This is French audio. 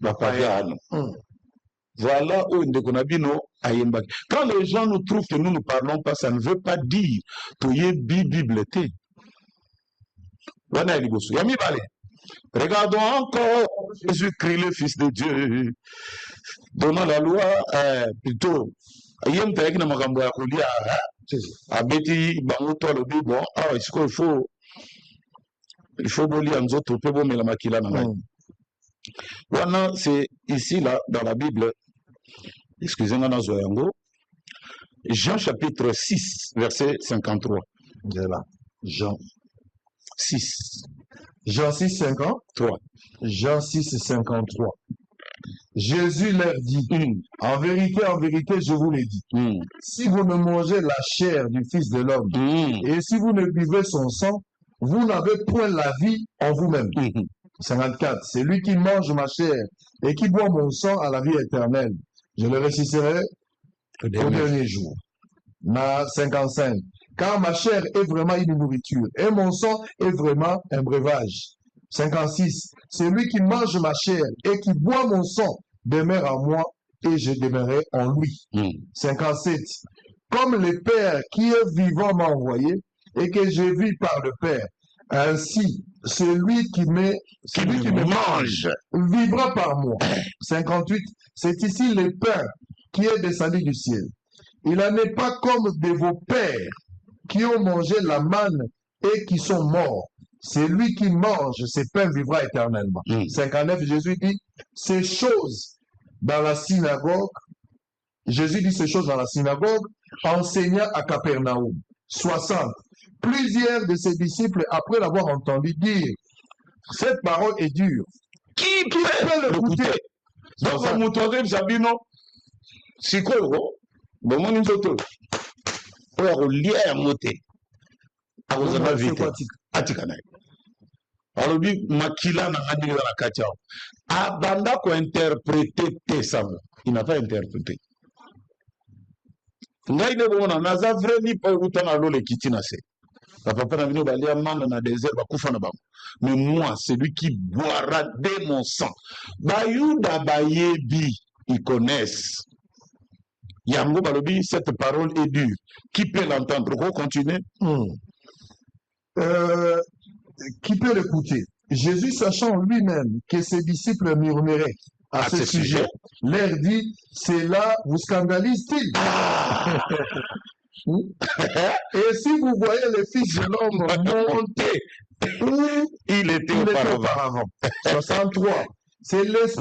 Bapagano. Voilà où Ndekonabino Ayembaki. Quand les gens nous trouvent que nous ne parlons pas, ça ne veut pas dire que y Bible. Regardons encore Jésus-Christ, le Fils de Dieu, donnant la loi, plutôt, il faut c'est ici, là, dans la Bible, excusez-moi, Jean chapitre 6, verset 53. Voilà. Jean 6. Jean 6, 53. Jean 6, 53. Jésus leur dit, en vérité, je vous l'ai dit, si vous ne mangez la chair du Fils de l'homme, et si vous ne buvez son sang, vous n'avez point la vie en vous-même. 54. C'est lui qui mange ma chair et qui boit mon sang à la vie éternelle. Je le ressusciterai au dernier jour. 55. Car ma chair est vraiment une nourriture et mon sang est vraiment un breuvage. 56. C'est lui qui mange ma chair et qui boit mon sang demeure en moi et je demeurerai en lui. 57. Comme le Père qui est vivant m'a envoyé et que je vis par le Père, ainsi celui qui me mange vivra par moi. 58. C'est ici le pain qui est descendu du ciel. Il n'en est pas comme de vos pères qui ont mangé la manne et qui sont morts. C'est lui qui mange ce pain vivra éternellement. 59. Jésus dit ces choses dans la synagogue. Jésus dit ces choses dans la synagogue, enseignant à Capernaum. 60. Plusieurs de ses disciples, après l'avoir entendu dire, cette parole est dure. Qui peut l'écouter? Donc, vous m'entendez, Zabino, Sikoro, bon, mon insoto, pour lire monter. À vous avez vite. Atikanaï. Alors, Makila n'a pas dit dans la Kachao. Abanda ko interpréter Tessam. Il n'a pas interprété. Ngai ne bon na za vrai ni pa utana lo le kitina se. Papa na vino balia manda na désert bakufa na bam. Mais moi, celui qui boira de mon sang. Bayuda bayebi, ils connaissent. Yango balobi, cette parole est dure. Qui peut l'entendre? Pourquoi continuer? Qui peut l'écouter? Jésus, sachant lui-même que ses disciples murmuraient à ce sujet, leur dit, c'est là, vous scandalise-t-il? Et si vous voyez le Fils de l'homme monter où il était auparavant. 63. C'est l'esprit